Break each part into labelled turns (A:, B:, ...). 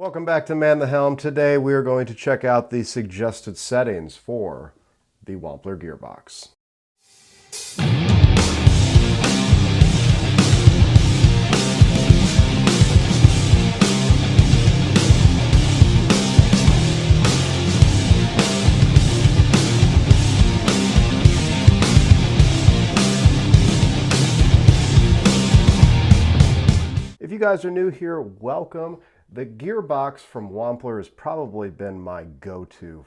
A: Welcome back to Man the Helm. Today we are going to check out the suggested settings for the Wampler Gearbox. If you guys are new here, welcome. The Gearbox from Wampler has probably been my go-to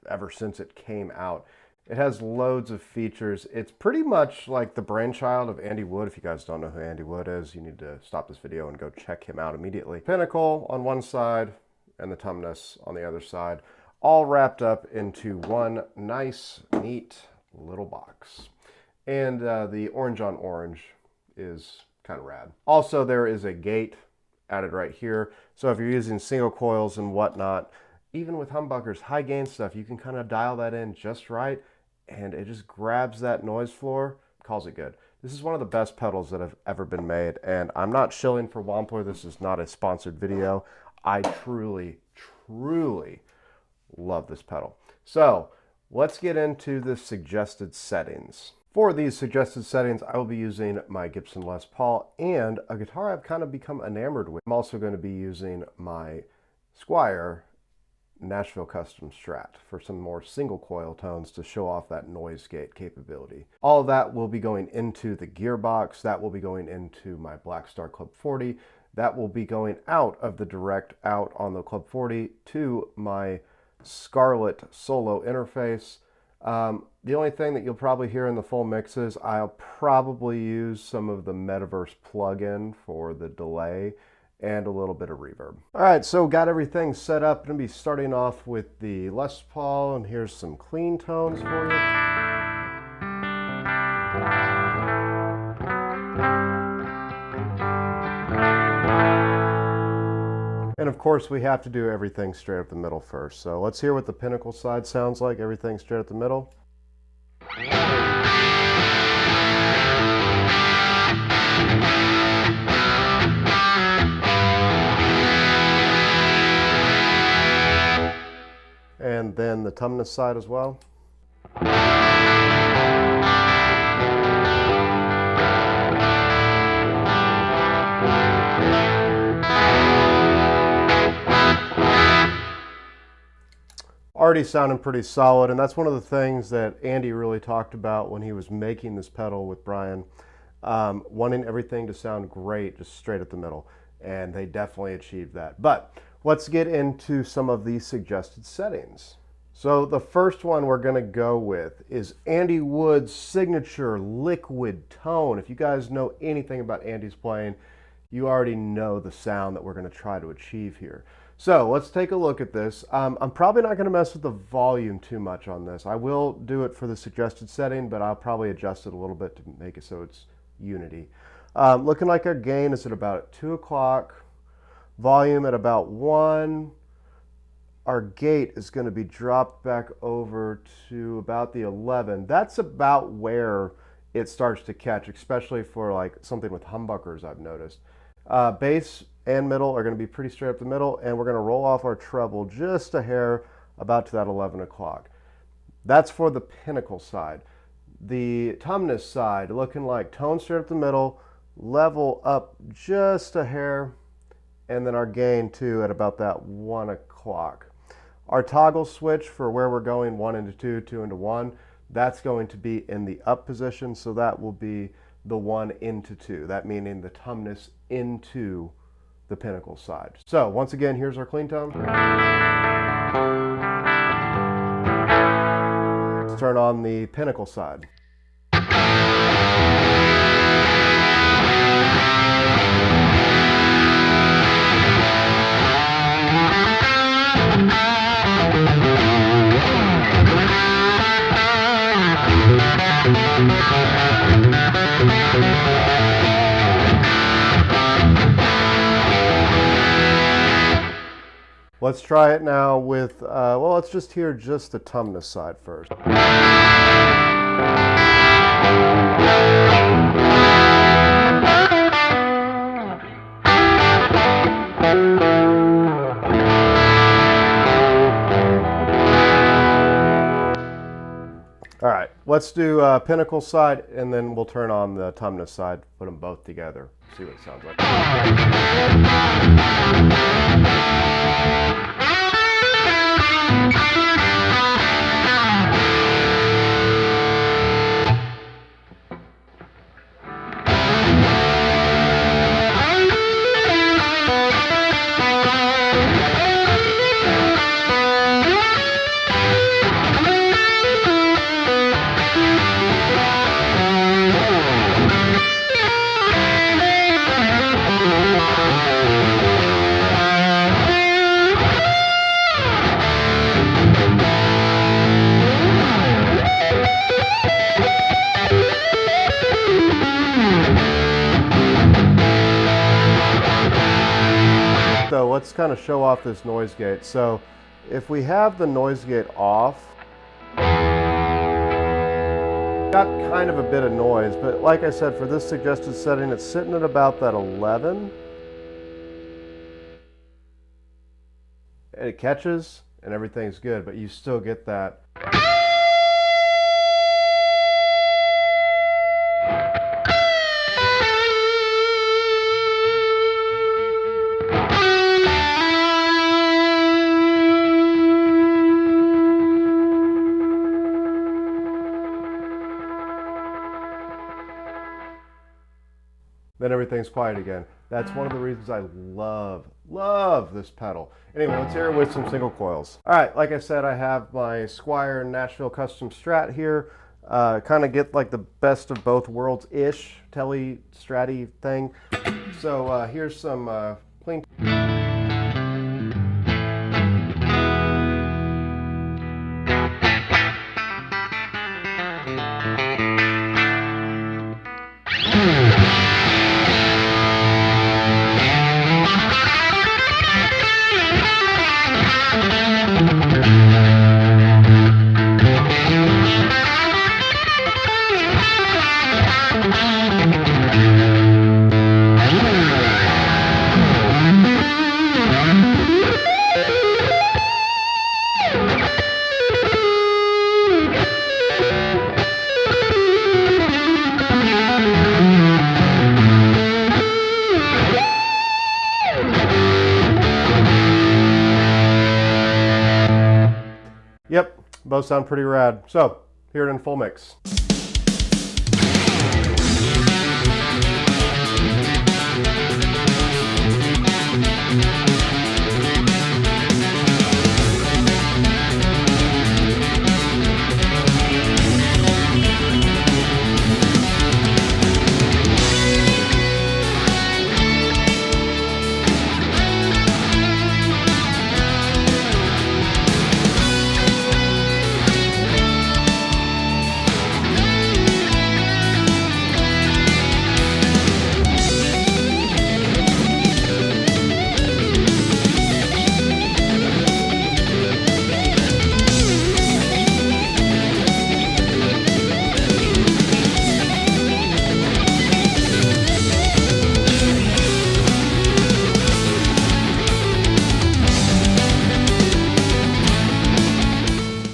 A: ever since it came out. It has loads of features. It's pretty much like the brainchild of Andy Wood. If you guys don't know who Andy Wood is, you need to stop this video and go check him out immediately. Pinnacle on one side and the Tumnus on the other side, all wrapped up into one nice, neat little box. And the orange on orange is kind of rad. Also, there is a gate added right here. So if you're using single coils and whatnot, even with humbuckers, high gain stuff, you can kind of dial that in just right, and it just grabs that noise floor, calls it good. This is one of the best pedals that have ever been made, and I'm not shilling for Wampler. This is not a sponsored video. I truly, truly love this pedal. So let's get into the suggested settings. For these suggested settings, I will be using my Gibson Les Paul and a guitar I've kind of become enamored with. I'm also going to be using my Squier Nashville Custom Strat for some more single coil tones to show off that noise gate capability. All of that will be going into the Gearbox. That will be going into my Black Star Club 40. That will be going out of the direct out on the Club 40 to my Scarlett Solo interface. The only thing that you'll probably hear in the full mix is I'll probably use some of the Metaverse plugin for the delay and a little bit of reverb. All right, so got everything set up. Going to be starting off with the Les Paul, and here's some clean tones for you. And of course, we have to do everything straight up the middle first. So let's hear what the Pinnacle side sounds like. Everything straight up the middle. And then the Tumnus side as well. Already sounding pretty solid, and that's one of the things that Andy really talked about when he was making this pedal with Brian, wanting everything to sound great just straight at the middle, and they definitely achieved that. But let's get into some of these suggested settings. So the first one we're going to go with is Andy Wood's signature liquid tone. If you guys know anything about Andy's playing, you already know the sound that we're going to try to achieve here. So let's take a look at this. I'm probably not going to mess with the volume too much on this. I will do it for the suggested setting, but I'll probably adjust it a little bit to make it so it's unity. Looking like our gain is at about 2 o'clock, volume at about 1. Our gate is going to be dropped back over to about the 11. That's about where it starts to catch, especially for like something with humbuckers, I've noticed. Bass and middle are going to be pretty straight up the middle, and we're going to roll off our treble just a hair about to that 11 o'clock. That's for the Pinnacle side. The Tumnus side, looking like tone straight up the middle, level up just a hair, and then our gain too at about that 1 o'clock. Our toggle switch for where we're going 1 into 2, 2 into 1, that's going to be in the up position, so that will be the 1 into 2. That meaning the Tumnus into the Pinnacle side. So once again, here's our clean tone. Let's turn on the Pinnacle side. Let's try it now with, well, let's just hear just the Tumnus side first. Let's do Pinnacle side, and then we'll turn on the Tumnus side, put them both together, see what it sounds like. So let's kind of show off this noise gate. So if we have the noise gate off, got kind of a bit of noise, but like I said, for this suggested setting, it's sitting at about that 11. And it catches and everything's good, but you still get that. Then everything's quiet again. That's one of the reasons I love this pedal. Anyway, let's hear it with some single coils. All right, like I said, I have my Squier Nashville Custom Strat here. Kind of get like the best of both worlds-ish Tele Stratty thing. So here's some clean. Yep, both sound pretty rad. So, hear it in full mix.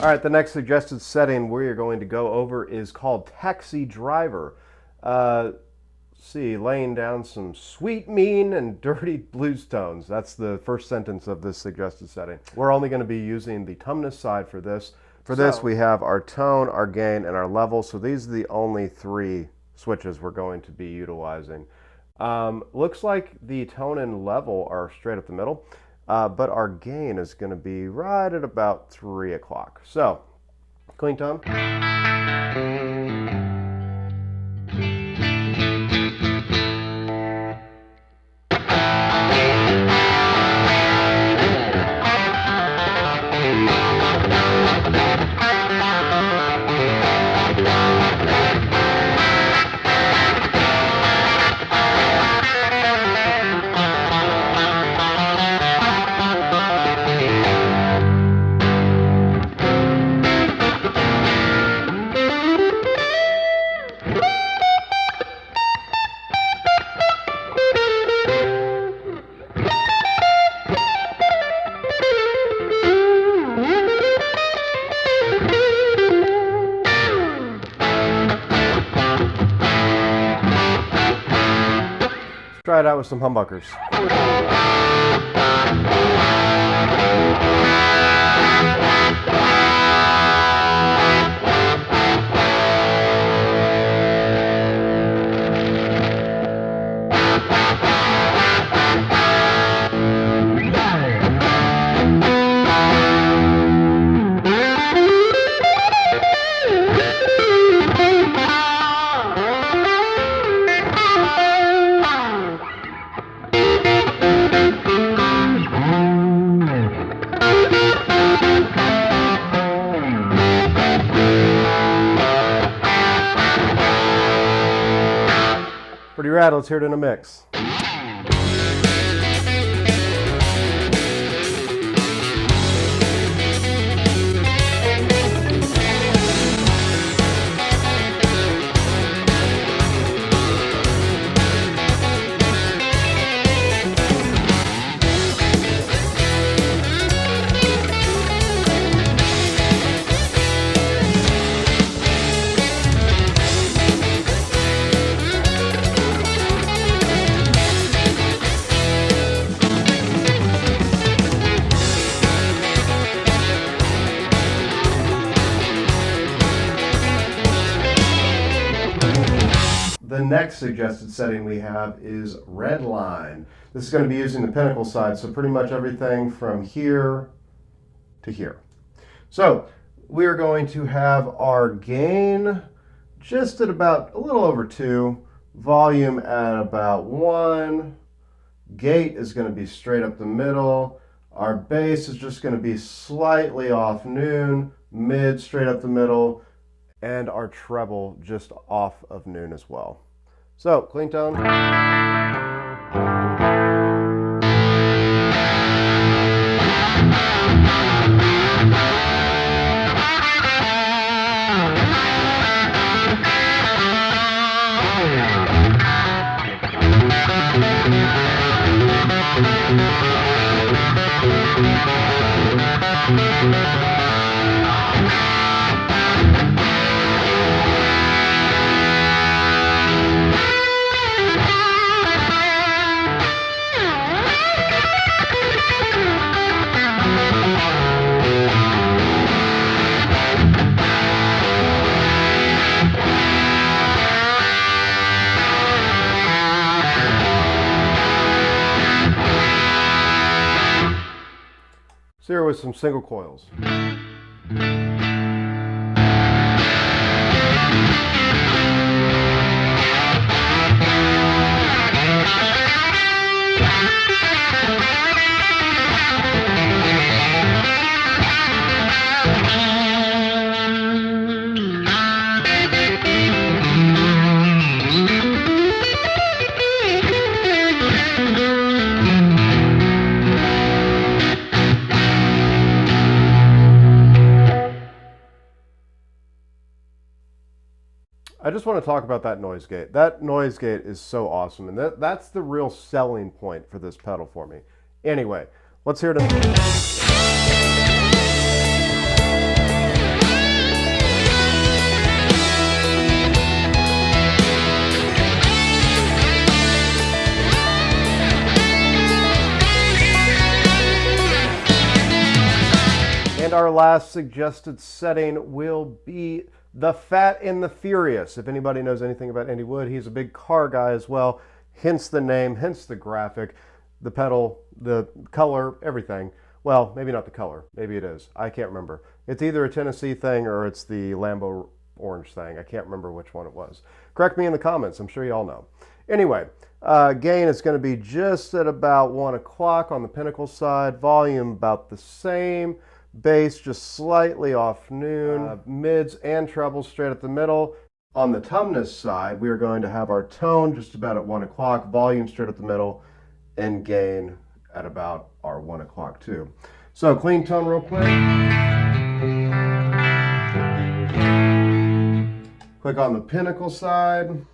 A: All right, the next suggested setting we are going to go over is called Taxi Driver. See, laying down some sweet, mean, and dirty blues tones. That's the first sentence of this suggested setting. We're only going to be using the Tumnus side for this. For this, we have our tone, our gain, and our level. So these are the only three switches we're going to be utilizing. Looks like the tone and level are straight up the middle. But our gain is going to be right at about 3 o'clock. So, clean tone. try it out with some humbuckers. Pretty rad. Let's hear it in a mix. The next suggested setting we have is red line. This is going to be using the pinnacle side, so pretty much everything from here to here. So we are going to have our gain just at about a little over 2, volume at about 1, gate is going to be straight up the middle, our bass is just going to be slightly off noon, mid straight up the middle, and our treble just off of noon as well. So, clean tone. So here with some single coils. I just want to talk about that noise gate. That noise gate is so awesome, and that's the real selling point for this pedal for me. Anyway, let's hear it. And our last suggested setting will be the Fat and the Furious. If anybody knows anything about Andy Wood, he's a big car guy as well, hence the name, hence the graphic, the pedal, the color, everything. Well, maybe not the color, maybe it is. I can't remember. It's either a Tennessee thing or it's the Lambo orange thing. I can't remember which one it was. Correct me in the comments, I'm sure you all know. Anyway, gain is going to be just at about 1 o'clock on the pinnacle side, volume about the same, bass just slightly off noon, mids and trebles straight up the middle. On the tumness side, we are going to have our tone just about at 1 o'clock, volume straight up the middle, and gain at about our 1 o'clock too. So clean tone real quick. Click on the pinnacle side.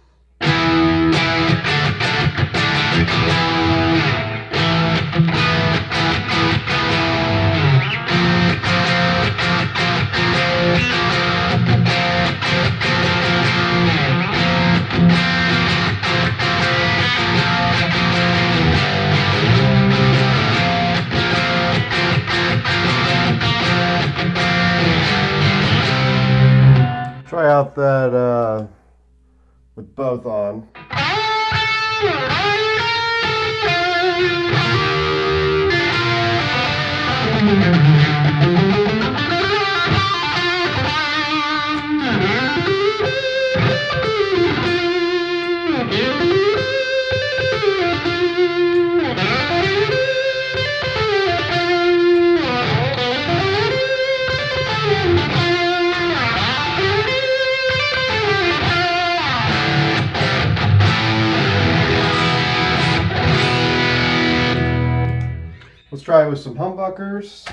A: out that with both on. Let's try it with some humbuckers.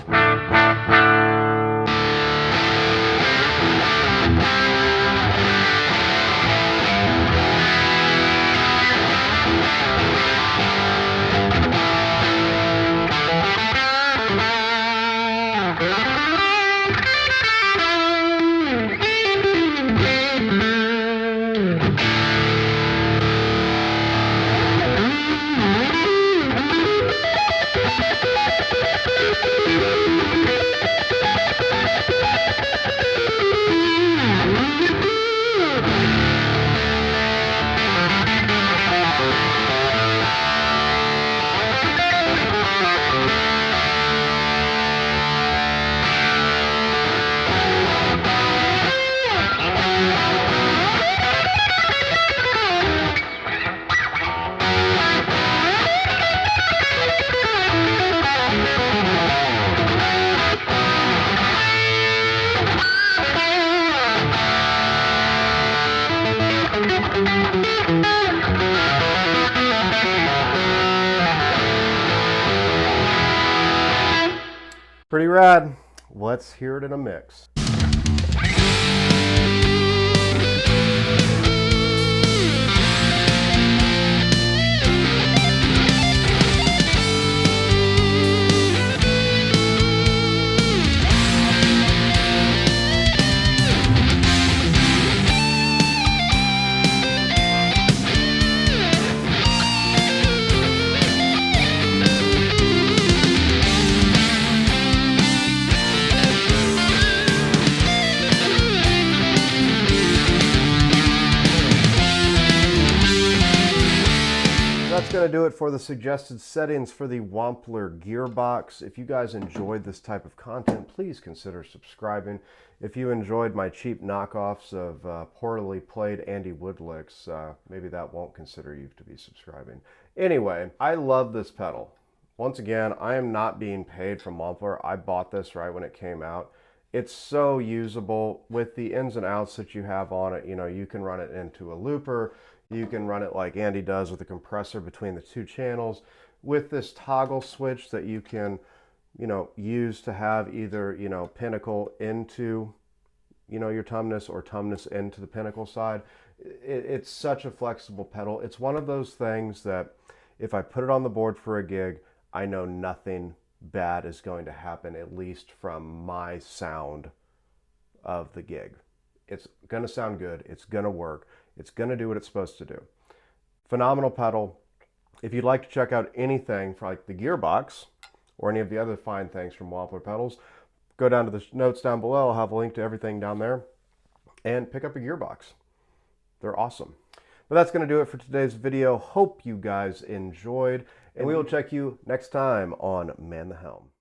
A: Pretty rad. Let's hear it in a mix. That's going to do it for the suggested settings for the Wampler Gearbox. If you guys enjoyed this type of content, please consider subscribing. If you enjoyed my cheap knockoffs of poorly played Andy Woodlicks, maybe that won't consider you to be subscribing. Anyway, I love this pedal. Once again, I am not being paid from Wampler. I bought this right when it came out. It's so usable with the ins and outs that you have on it. You know, you can run it into a looper. You can run it like Andy does with a compressor between the two channels with this toggle switch that you can, you know, use to have either, you know, pinnacle into, you know, your tumnus or tumnus into the pinnacle side. It's such a flexible pedal. It's one of those things that if I put it on the board for a gig, I know nothing bad is going to happen, at least from my sound of the gig. It's going to sound good. It's going to work. It's going to do what it's supposed to do. Phenomenal pedal. If you'd like to check out anything for like the Gearbox or any of the other fine things from Wampler pedals, go down to the notes down below. I'll have a link to everything down there and pick up a Gearbox. They're awesome. But that's going to do it for today's video. Hope you guys enjoyed, and we will check you next time on Man the Helm.